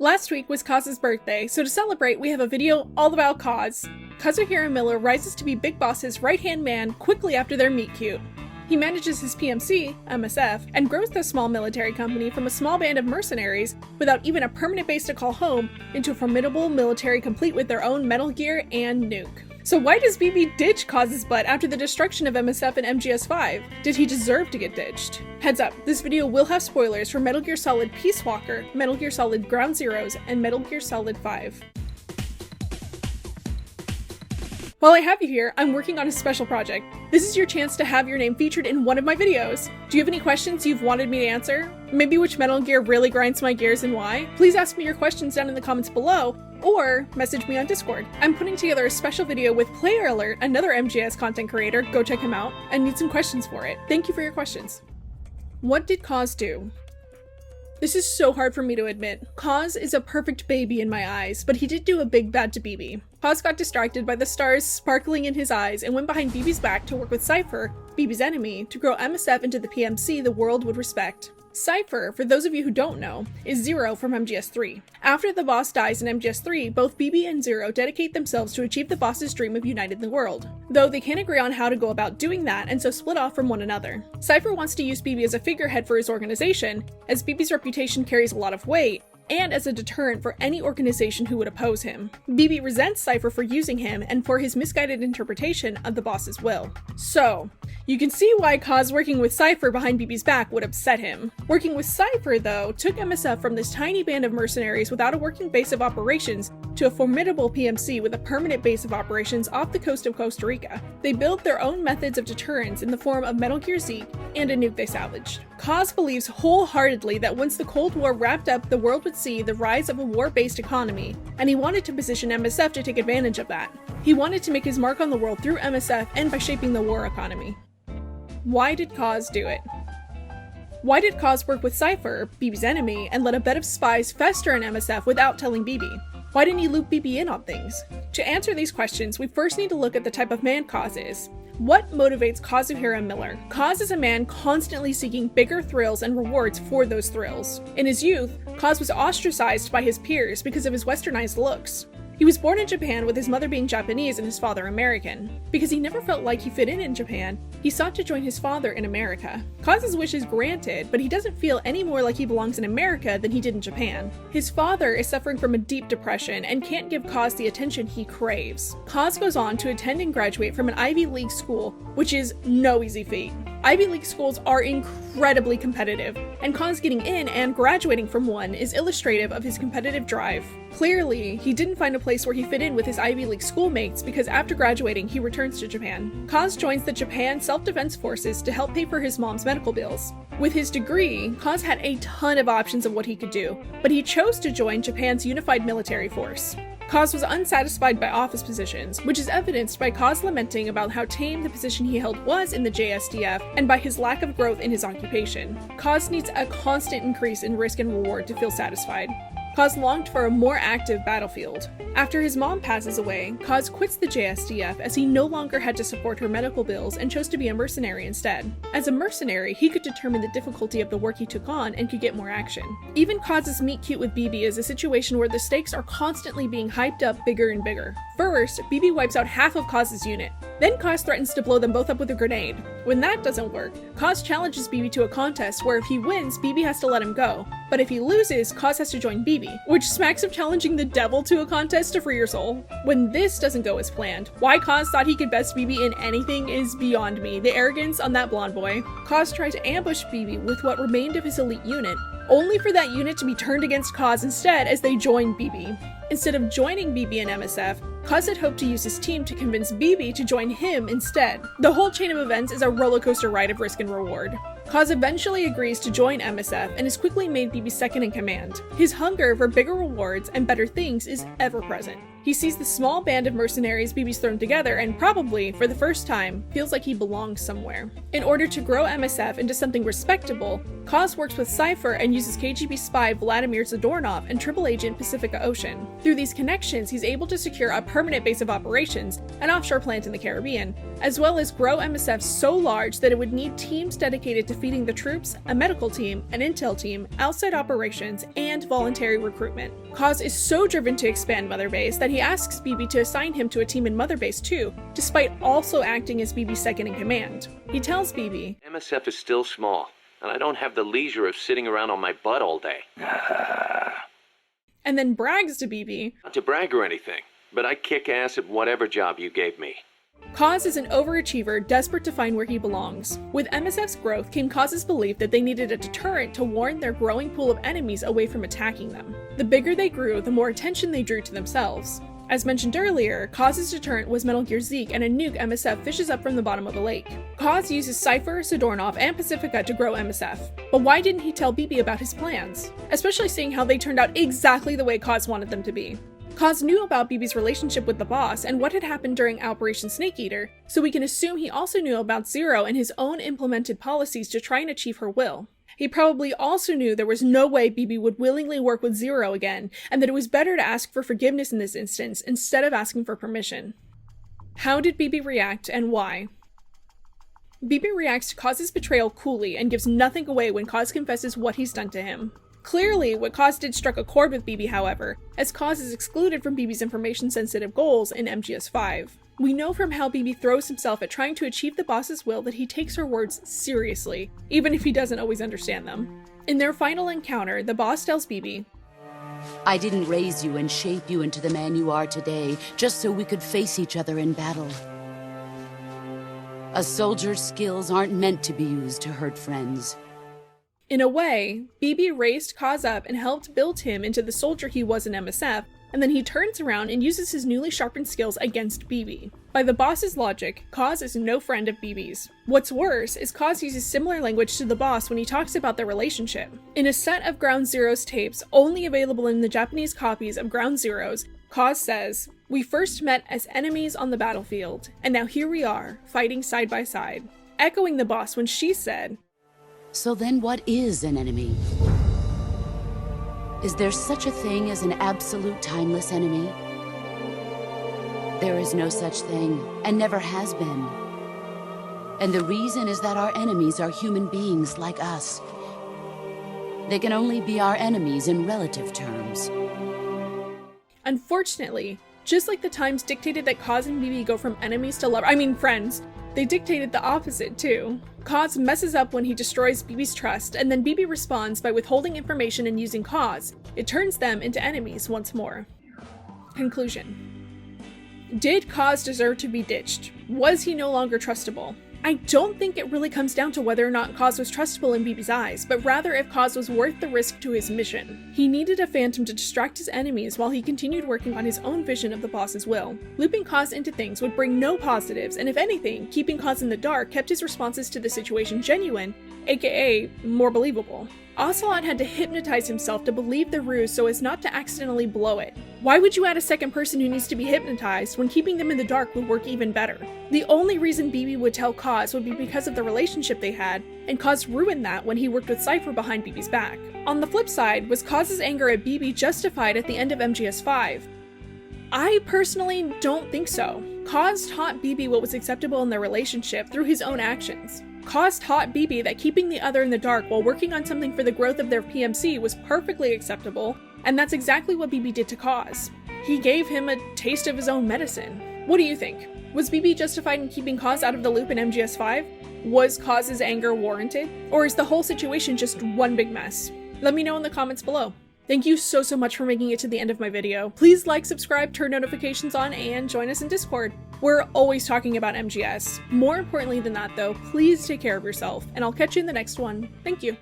Last week was Kaz's birthday, so to celebrate we have a video all about Kaz. Kazuhira Miller rises to be Big Boss's right-hand man quickly after their meet-cute. He manages his PMC, MSF, and grows the small military company from a small band of mercenaries without even a permanent base to call home into a formidable military complete with their own Metal Gear and nuke. So why does BB ditch Kaz's butt after the destruction of MSF and mgsv? Did he deserve to get ditched? Heads up, this video will have spoilers for Metal Gear Solid Peace Walker, Metal Gear Solid Ground Zeroes, and Metal Gear Solid 5. While I have you here, I'm working on a special project. This is your chance to have your name featured in one of my videos. Do you have any questions you've wanted me to answer? Maybe which Metal Gear really grinds my gears and why? Please ask me your questions down in the comments below, or message me on Discord. I'm putting together a special video with Player Alert, another MGS content creator, go check him out, and need some questions for it. Thank you for your questions. What did Kaz do? This is so hard for me to admit. Kaz is a perfect baby in my eyes, but he did do a big bad to BB. Kaz got distracted by the stars sparkling in his eyes and went behind BB's back to work with Cypher, BB's enemy, to grow MSF into the PMC the world would respect. Cypher, for those of you who don't know, is Zero from MGS3. After the boss dies in MGS3, both BB and Zero dedicate themselves to achieve the boss's dream of uniting the world, though they can't agree on how to go about doing that and so split off from one another. Cypher wants to use BB as a figurehead for his organization, as BB's reputation carries a lot of weight, and as a deterrent for any organization who would oppose him. BB resents Cypher for using him and for his misguided interpretation of the boss's will. So, you can see why Kaz working with Cypher behind BB's back would upset him. Working with Cypher, though, took MSF from this tiny band of mercenaries without a working base of operations to a formidable PMC with a permanent base of operations off the coast of Costa Rica. They built their own methods of deterrence in the form of Metal Gear Zeke and a nuke they salvaged. Kaz believes wholeheartedly that once the Cold War wrapped up, the world would see the rise of a war-based economy, and he wanted to position MSF to take advantage of that. He wanted to make his mark on the world through MSF and by shaping the war economy. Why did Kaz do it? Why did Kaz work with Cypher, BB's enemy, and let a bed of spies fester in MSF without telling BB? Why didn't he loop BB in on things? To answer these questions, we first need to look at the type of man Kaz is. What motivates Kazuhira Miller? Kaz is a man constantly seeking bigger thrills and rewards for those thrills. In his youth, Kaz was ostracized by his peers because of his westernized looks. He was born in Japan with his mother being Japanese and his father American. Because he never felt like he fit in Japan, he sought to join his father in America. Kaz's wish is granted, but he doesn't feel any more like he belongs in America than he did in Japan. His father is suffering from a deep depression and can't give Kaz the attention he craves. Kaz goes on to attend and graduate from an Ivy League school, which is no easy feat. Ivy League schools are incredibly competitive, and Kaz getting in and graduating from one is illustrative of his competitive drive. Clearly, he didn't find a place where he fit in with his Ivy League schoolmates because after graduating, he returns to Japan. Kaz joins the Japan Self-Defense Forces to help pay for his mom's medical bills. With his degree, Kaz had a ton of options of what he could do, but he chose to join Japan's Unified Military Force. Kaz was unsatisfied by office positions, which is evidenced by Kaz lamenting about how tame the position he held was in the JSDF and by his lack of growth in his occupation. Kaz needs a constant increase in risk and reward to feel satisfied. Kaz longed for a more active battlefield. After his mom passes away, Kaz quits the JSDF as he no longer had to support her medical bills and chose to be a mercenary instead. As a mercenary, he could determine the difficulty of the work he took on and could get more action. Even Kaz's meet cute with BB is a situation where the stakes are constantly being hyped up bigger and bigger. First, BB wipes out half of Kaz's unit. Then Kaz threatens to blow them both up with a grenade. When that doesn't work, Kaz challenges BB to a contest where if he wins, BB has to let him go. But if he loses, Kaz has to join BB, which smacks of challenging the devil to a contest to free your soul. When this doesn't go as planned, why Kaz thought he could best BB in anything is beyond me. The arrogance on that blonde boy. Kaz tried to ambush BB with what remained of his elite unit, only for that unit to be turned against Kaz instead as they joined BB. Instead of joining BB and MSF, Kaz had hoped to use his team to convince BB to join him instead. The whole chain of events is a roller coaster ride of risk and reward. Kaz eventually agrees to join MSF and is quickly made BB's second in command. His hunger for bigger rewards and better things is ever present. He sees the small band of mercenaries BB's thrown together and probably, for the first time, feels like he belongs somewhere. In order to grow MSF into something respectable, Kaz works with Cypher and uses KGB spy Vladimir Zadornov and Triple Agent Pacifica Ocean. Through these connections, he's able to secure a permanent base of operations, an offshore plant in the Caribbean, as well as grow MSF so large that it would need teams dedicated to feeding the troops, a medical team, an intel team, outside operations, and voluntary recruitment. Kaz is so driven to expand Mother Base that he asks BB to assign him to a team in Mother Base too, despite also acting as BB's second in command. He tells BB, MSF is still small, and I don't have the leisure of sitting around on my butt all day. And then brags to BB, Not to brag or anything, but I kick ass at whatever job you gave me. Kaz is an overachiever desperate to find where he belongs. With MSF's growth came Kaz's belief that they needed a deterrent to warn their growing pool of enemies away from attacking them. The bigger they grew, the more attention they drew to themselves. As mentioned earlier, Kaz's deterrent was Metal Gear Zeke and a nuke MSF fishes up from the bottom of a lake. Kaz uses Cypher, Zadornov, and Pacifica to grow MSF. But why didn't he tell BB about his plans? Especially seeing how they turned out exactly the way Kaz wanted them to be. Kaz knew about BB's relationship with the boss and what had happened during Operation Snake Eater, so we can assume he also knew about Zero and his own implemented policies to try and achieve her will. He probably also knew there was no way BB would willingly work with Zero again, and that it was better to ask for forgiveness in this instance instead of asking for permission. How did BB react and why? BB reacts to Kaz's betrayal coolly and gives nothing away when Kaz confesses what he's done to him. Clearly, what Kaz did struck a chord with BB, however, as Kaz is excluded from BB's information-sensitive goals in MGS5. We know from how BB throws himself at trying to achieve the boss's will that he takes her words seriously, even if he doesn't always understand them. In their final encounter, the boss tells BB, I didn't raise you and shape you into the man you are today, just so we could face each other in battle. A soldier's skills aren't meant to be used to hurt friends. In a way, BB raised Kaz up and helped build him into the soldier he was in MSF, and then he turns around and uses his newly sharpened skills against BB. By the boss's logic, Kaz is no friend of BB's. What's worse is Kaz uses similar language to the boss when he talks about their relationship. In a set of Ground Zero's tapes, only available in the Japanese copies of Ground Zero's, Kaz says, "We first met as enemies on the battlefield, and now here we are, fighting side by side," echoing the boss when she said, So then what is an enemy? Is there such a thing as an absolute timeless enemy? There is no such thing, and never has been. And the reason is that our enemies are human beings like us. They can only be our enemies in relative terms. Unfortunately, just like the times dictated that Kaz and BB go from enemies to friends, they dictated the opposite too. Kaz messes up when he destroys BB's trust, and then BB responds by withholding information and using Kaz. It turns them into enemies once more. Conclusion. Did Kaz deserve to be ditched? Was he no longer trustable? I don't think it really comes down to whether or not Kaz was trustable in BB's eyes, but rather if Kaz was worth the risk to his mission. He needed a phantom to distract his enemies while he continued working on his own vision of the boss's will. Looping Kaz into things would bring no positives, and if anything, keeping Kaz in the dark kept his responses to the situation genuine, aka more believable. Ocelot had to hypnotize himself to believe the ruse so as not to accidentally blow it. Why would you add a second person who needs to be hypnotized when keeping them in the dark would work even better? The only reason BB would tell Kaz would be because of the relationship they had, and Kaz ruined that when he worked with Cypher behind BB's back. On the flip side, was Kaz's anger at BB justified at the end of MGS5? I personally don't think so. Kaz taught BB what was acceptable in their relationship through his own actions. Kaz taught BB that keeping the other in the dark while working on something for the growth of their PMC was perfectly acceptable, and that's exactly what BB did to Kaz. He gave him a taste of his own medicine. What do you think? Was BB justified in keeping Kaz out of the loop in MGS5? Was Kaz's anger warranted? Or is the whole situation just one big mess? Let me know in the comments below. Thank you so much for making it to the end of my video. Please like, subscribe, turn notifications on, and join us in Discord. We're always talking about MGS. More importantly than that though, please take care of yourself, and I'll catch you in the next one. Thank you.